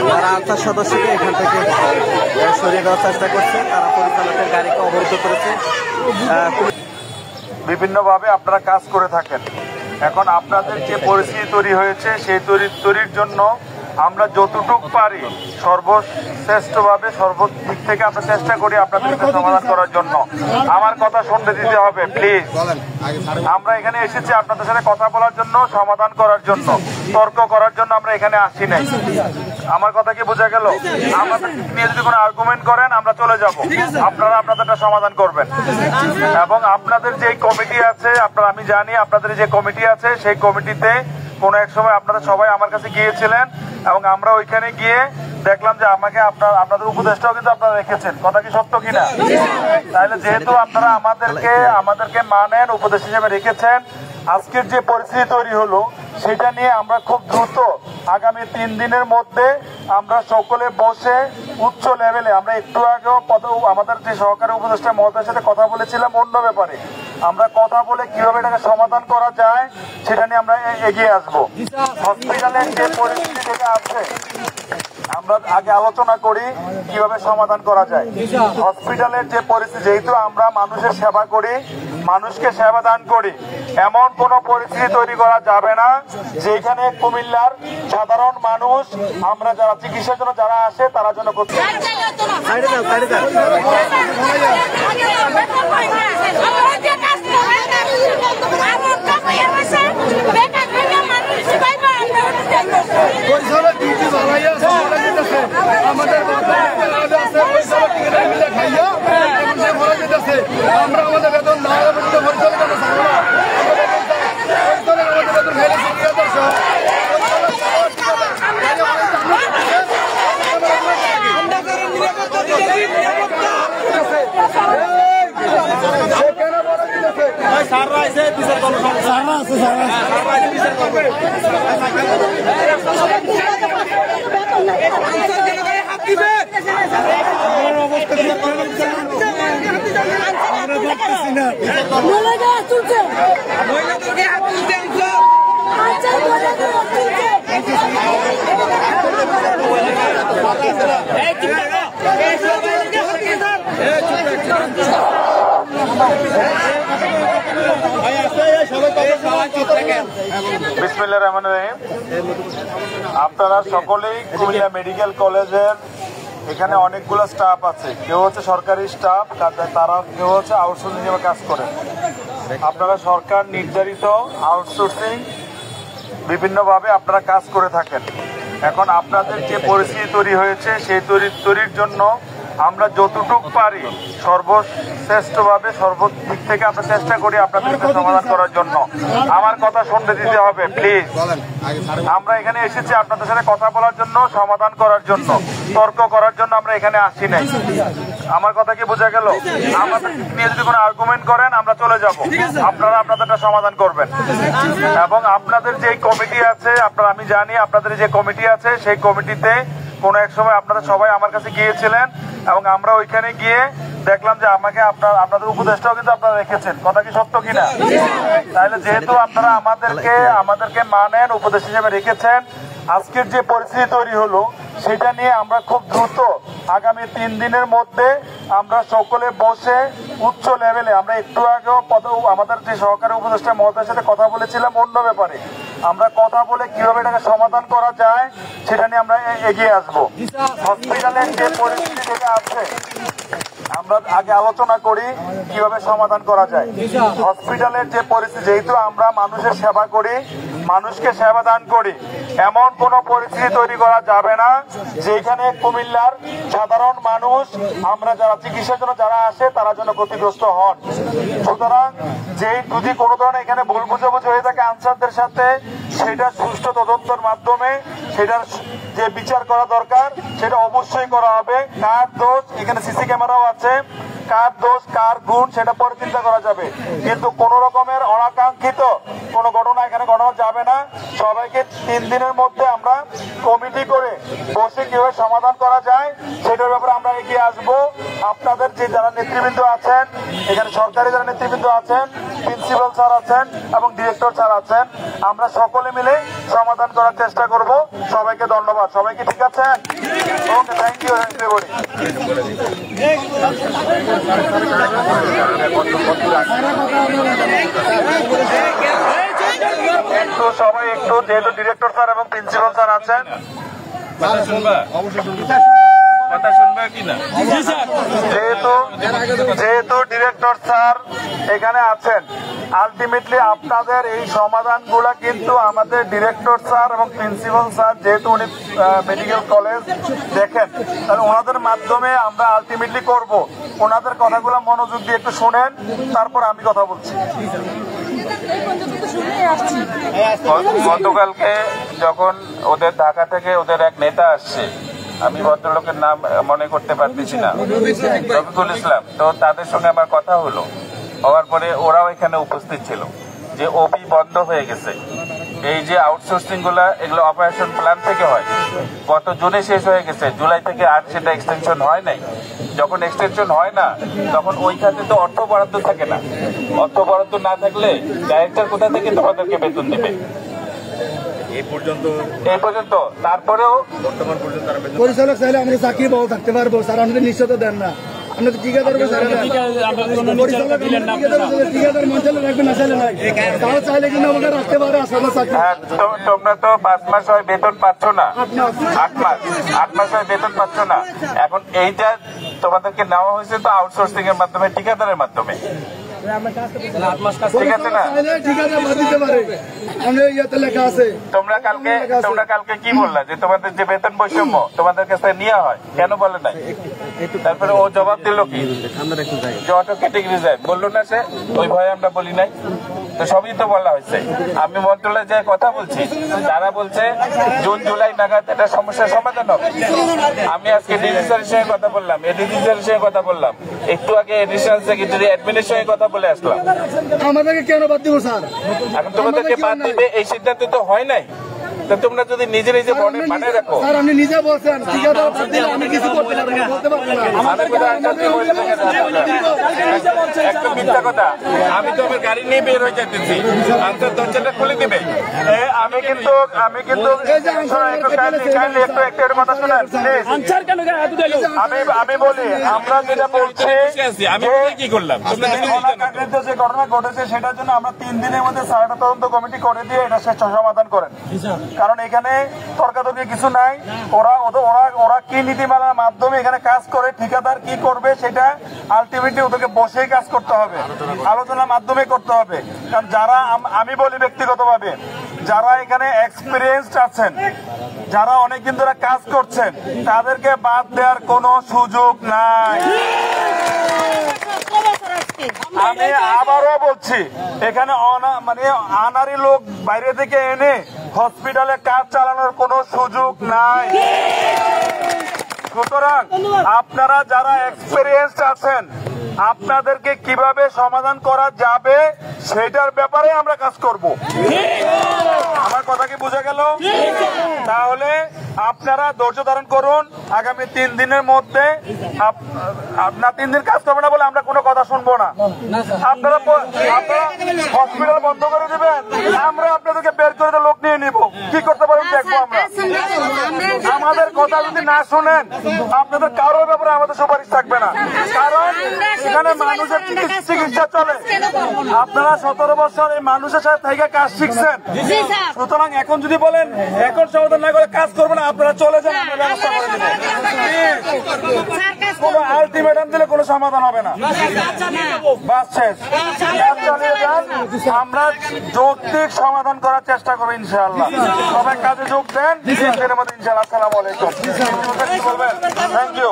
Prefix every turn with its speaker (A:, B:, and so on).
A: যারা আনসার সদস্যকে এখান থেকে সরিয়ে দেওয়ার চেষ্টা করছে, তারা পরিচালকের গাড়িকে অবরুদ্ধ করেছে।
B: বিভিন্নভাবে আপনারা কাজ করে থাকেন। এখন আপনাদের যে পরিস্থিতি তৈরি হয়েছে সেই তৈরির জন্য আমরা যতটুকু পারি সর্বশ্রেষ্ঠভাবে সর্বদিক থেকে আমরা চেষ্টা করি আপনাদেরকে সমাধান করার জন্য। আমার কথা শুনতে দিতে হবে প্লিজ। আমরা এখানে এসেছি আপনাদের সাথে কথা বলার জন্য, সমাধান করার জন্য, তর্ক করার জন্য আমরা এখানে আসি নাই। আমার কথা কি বোঝা গেল? আমাদের নিয়ে যদি কোনো আর্গুমেন্ট করেন আমরা চলে যাব, আপনারা আপনাদেরটা সমাধান করবেন। এবং আপনাদের যে কমিটি আছে, আমি জানি আপনাদের যে কমিটি আছে সেই কমিটিতে কোনো এক সময় আপনারা সবাই আমার কাছে গিয়েছিলেন এবং আমরা ওইখানে গিয়ে দেখলাম যে আপনাদের উপদেষ্টাও কিন্তু আপনারা রেখেছেন। কথা কি সত্য কিনা? তাহলে যেহেতু আপনারা আমাদেরকে মানেন, উপদেশ হিসেবে রেখেছেন, আজকের যে পরিস্থিতি তৈরি হলো সেটা নিয়ে আমরা খুব দ্রুত আগামী 3 দিনের মধ্যে আমরা সকলে বসে উচ্চ লেভেলে, আমরা একটু আগেও আমাদের যে সহকারী উপদেষ্টা মহোদয়ের সাথে কথা বলেছিলাম অন্য ব্যাপারে, আমরা কথা বলে কিভাবে এটাকে সমাধান করা যায় সেটা নিয়ে আমরা এগিয়ে আসবো। হসপিটালের যে পরিস্থিতি থেকে আছে আমরা আগে আলোচনা করি কিভাবে সমাধান করা যায়। হসপিটালের যে পরিস্থিতি, যেহেতু আমরা মানুষের সেবা করি, মানুষকে সেবা দান করি, এমন কোন পরিস্থিতি তৈরি করা যাবে না যেখানে কুমিল্লার সাধারণ মানুষ, আমরা যারা চিকিৎসার জন্য যারা আসে তারা যেন করতে
C: আমরা আমাদের বেতন না
B: বিসমিল্লাহির রহমানির রহিম। আপনারা সকলেই কুমিল্লা মেডিকেল কলেজের এখানে অনেকগুলো স্টাফ আছে, কেউ হচ্ছে সরকারি স্টাফ, তারা কেউ হচ্ছে আউটসোর্সিং হিসেবে কাজ করে। আপনারা সরকার নির্ধারিত আউটসোর্সিং বিভিন্নভাবে আপনারা কাজ করে থাকেন। এখন আপনাদের যে পরিস্থিতি তৈরি হয়েছে সেই তৈরির জন্য আমরা যতটুকু পারি সর্বশ্রেষ্ঠভাবে সর্বদিক থেকে আমরা চেষ্টা করি আপনাদেরকে সমাধান করার জন্য। আমার কথা শুনতে দিতে হবে প্লিজ। আমরা এখানে এসেছি আপনাদের সাথে কথা বলার জন্য, সমাধান করার জন্য, তর্ক করার জন্য আমরা এখানে আসি নাই। আমার কথা কি বোঝা গেল? আমাদের নিয়ে যদি কোনো আর্গুমেন্ট করেন আমরা চলে যাব, আপনারা আপনাদেরটা সমাধান করবেন। এবং আপনাদের যে কমিটি আছে, আমি জানি আপনাদের যে কমিটি আছে সেই কমিটিতে কোনো এক সময় আপনারা সবাই আমার কাছে গিয়েছিলেন এবং আমরা ওইখানে গিয়ে দেখলাম যে আপনাদের উপদেষ্টাও কিন্তু আপনারা রেখেছেন। কথা কি সত্য কিনা? তাহলে যেহেতু আপনারা আমাদেরকে মানেন, উপদেশ হিসেবে রেখেছেন, আজকের যে পরিস্থিতি তৈরি হলো সেটা নিয়ে আমরা খুব দ্রুত আগামী 3 দিনের মধ্যে আমরা সকলে বসে উচ্চ লেভেলে, আমরা একটু আগেও আমাদের যে সহকারী উপদেষ্টা মহোদয়ের সাথে কথা বলেছিলাম অন্য ব্যাপারে, আমরা কথা বলে কিভাবে এটাকে সমাধান করা যায় সেটা নিয়ে আমরা এগিয়ে আসবো। হসপিটালের যে পরিস্থিতি থেকে আছে আমরা আগে আলোচনা করি কিভাবে সমাধান করা যায়। হসপিটালের যে পরিস্থিতি, যেহেতু আমরা মানুষের সেবা করি, মানুষকে সেবা দান করি, এমন কোন পরিস্থিতি তৈরি করা যাবে না যেখানে কুমিল্লার সাধারণ মানুষ, আমরা যারা চিকিৎসার জন্য যারা আসে তারা যেন ক্ষতিগ্রস্ত হন। সুতরাং যদি কোনো ধরনের এখানে ভুল বুঝাবুঝি হয়ে থাকে আনসারদের সাথে, সেটা সুষ্ঠু তদন্তের মাধ্যমে সেটার যে বিচার করা দরকার সেটা অবশ্যই করা হবে। কার দোষ, এখানে সিসি ক্যামেরাও আছে, কার দোষ কার গুণ সেটা পরে চিন্তা করা যাবে, কিন্তু কোন রকমের অনাকাঙ্ক্ষিত কোনো ঘটনা এখানে ঘটানো যাবে না। সবাইকে 3 দিনের মধ্যে আমরা কমিটি করে বসে কিভাবে সমাধান করা যায় সেটার ব্যাপারে আমরা এগিয়ে আসবো। আপনাদের যে যারা নেতৃবৃন্দ আছেন, এখানে সরকারি যারা নেতৃবৃন্দ আছেন, প্রিন্সিপাল স্যার আছেন এবং ডিরেক্টর স্যার আছেন, আমরা সকলে মিলে সমাধান করার চেষ্টা করব। সবাইকে ধন্যবাদ। সবাইকে ঠিক আছে? ওকে, থ্যাংক ইউ এভরিবডি। একটু সবাই একটু, যেহেতু ডিরেক্টর স্যার এবং প্রিন্সিপাল স্যার আছেন, যেহেতু ডিরেক্টর স্যার এখানে আছেন, আলটিমেটলি আপনাদের এই সমাধানগুলা কিন্তু আমাদের ডিরেক্টর স্যার এবং প্রিন্সিপাল স্যার, যেহেতু উনি মেডিকেল কলেজ দেখেন, তাহলে ওনাদের মাধ্যমে আমরা আলটিমেটলি করব। ওনাদের কথাগুলো মনোযোগ দিয়ে একটু শুনেন, তারপর আমি কথা বলছি। গতকালকে যখন ওদের ঢাকা থেকে ওদের এক নেতা আসছে, আমি ভদ্রলোকের নাম মনে করতে পারতেছি না, রফিকুল ইসলাম, তো তাদের সঙ্গে আমার কথা হলো, হওয়ার পরে ওরাও এখানে উপস্থিত ছিল যে ওপি বন্ধ হয়ে গেছে। এই যে আউটসোর্সিং গুলা, এগুলো অপারেশন প্ল্যান থেকে হয়, গত জুনে শেষ হয়ে গেছে, জুলাই থেকে আর সেটা এক্সটেনশন হয় নাই। যখন এক্সটেনশন হয় না, তখন ওই খাতে তো অর্থ বরাদ্দ থাকে না। অর্থ বরাদ্দ না থাকলে ডাইরেক্টর কোথা থেকে তোমাদেরকে বেতন দিবে? এই পর্যন্ত তারপরেও
C: পরিচালক চাইলে আমরা চাকরি পাবো, থাকতে পারবো স্যার, আমাদের নিশ্চয়তা দেন না। আপনাদের ঠিকাদার ঠিকাদার মঞ্চালে রাখবেন না, চাইলে নাই, তারা চাইলে কিন্তু আমাকে রাখতে পারে। আসলে চাকরি
B: তোমরা তো 5 মাস হয় বেতন পাচ্ছ না, 8 মাস হয় বেতন পাচ্ছ না। এখন এইটা তোমাদেরকে নেওয়া হয়েছে তো আউটসোর্সিং এর মাধ্যমে, ঠিকাদারের মাধ্যমে, ঠিক আছে না? তোমরা কালকে কি বললা যে তোমাদের যে বেতন বৈষম্য তোমাদের কাছে নেওয়া হয়, কেন বলে নাই? তারপরে ও জবাব দিল কি, যে অটোমেটিক রিজাইন বললো না সে, ওই ভয়ে আমরা বলি নাই। তো সবই তো বলা হয়েছে। আমি মন্ত্রণালয়ে যে কথা বলছি, তারা বলছে জুন জুলাই নাগাদ এটা সমস্যার সমাধান হবে। আমি আজকে ডিসি স্যারের সঙ্গে কথা বললাম, এডিসি স্যারের সঙ্গে কথা বললাম, একটু আগে এডিশনাল সেক্রেটারি অ্যাডমিনের সঙ্গে কথা বলে আসলাম।
C: আমাদেরকে কেন বাদ দিব স্যার?
B: এখন তোমাদেরকে বাদ দিবে এই সিদ্ধান্ত তো হয় নাই। তো তোমরা যদি নিজে নিজে মানে রাখো,
C: স্যার আপনি নিজে বলছেন ঠিকাদার বাদ দিলে আমি কিছু করতে পারবো না, বলতে পারবো না।
B: একটা মিথ্যা কথা। আমি তো আমার গাড়ি নিয়ে বের হয়ে যেতেছি, আনসার দরজাটা খুলে দিবে। আমি কিন্তু একটু কথা শুনেন। আমি বলি, আমরা যেটা বলছি, আমি কি করলাম, যে ঘটনা ঘটেছে সেটার জন্য আমরা 3 দিনের মধ্যে সারাটা তদন্ত কমিটি করে দিয়ে এটা শেষ সমাধান করেন। কারণ এখানে তর্কাতর্কি কিছু নাই। ওরা কি নীতিমালার মাধ্যমে এখানে কাজ করে, ঠিকাদার কি করবে সেটা আলটিমেটলি ওদেরকে বসেই কাজ করতে হবে, আলোচনার মাধ্যমে করতে হবে। কারণ যারা, আমি বলি ব্যক্তিগতভাবে, যারা এখানে এক্সপিরিয়েন্সড আছেন, যারা অনেকদিন ধরে কাজ করছেন, তাদেরকে বাদ দেওয়ার কোনো সুযোগ নাই। আমি আবারও বলছি, এখানে আনারি লোক বাইরে থেকে এনে হসপিটালে কাজ চালানোর কোনো সুযোগ নাই। সুতরাং আপনারা যারা এক্সপেরিয়েন্সড আছেন, আপনাদেরকে কিভাবে সমাধান করা যাবে সেটার ব্যাপারে আমরা কাজ করব। আমার কথা কি বুঝে গেল? তাহলে আপনারা ধৈর্য ধারণ করুন। আগামী 3 দিনের মধ্যে, আপনার 3 দিন কাজ করবে না বলে আমরা কোনো কথা শুনবো না। আপনারা হসপিটাল বন্ধ করে দেবেন, আমরা আপনাদেরকে বের করে লোক নিয়ে নিব। কি করতে পারেন দেখবো আমরা। আমাদের কথা যদি না শুনেন, আপনাদের কারোর ব্যাপারে আমাদের সুপারিশ থাকবে না। কারণ এখানে মানুষের চিকিৎসা চলে। আপনারা 17 বছর এই মানুষের সাথে থেকে কাজ শিখছেন। সুতরাং এখন যদি বলেন এখন সমাধান না করে কাজ করবেন, আপনারা চলে যান, আমরা ব্যবস্থা করে দেব। কোনো আলটিমেটাম দিলে কোনো সমাধান হবে না। বাস শেষ, কাজ চালিয়ে যান। আমরা যৌক্তিক সমাধান করার চেষ্টা করবো ইনশাআল্লাহ। সবাই কাজে যোগ দেন। দিনের মধ্যে ইনশাআল্লাহ। আসসালামু আলাইকুম। Thank you.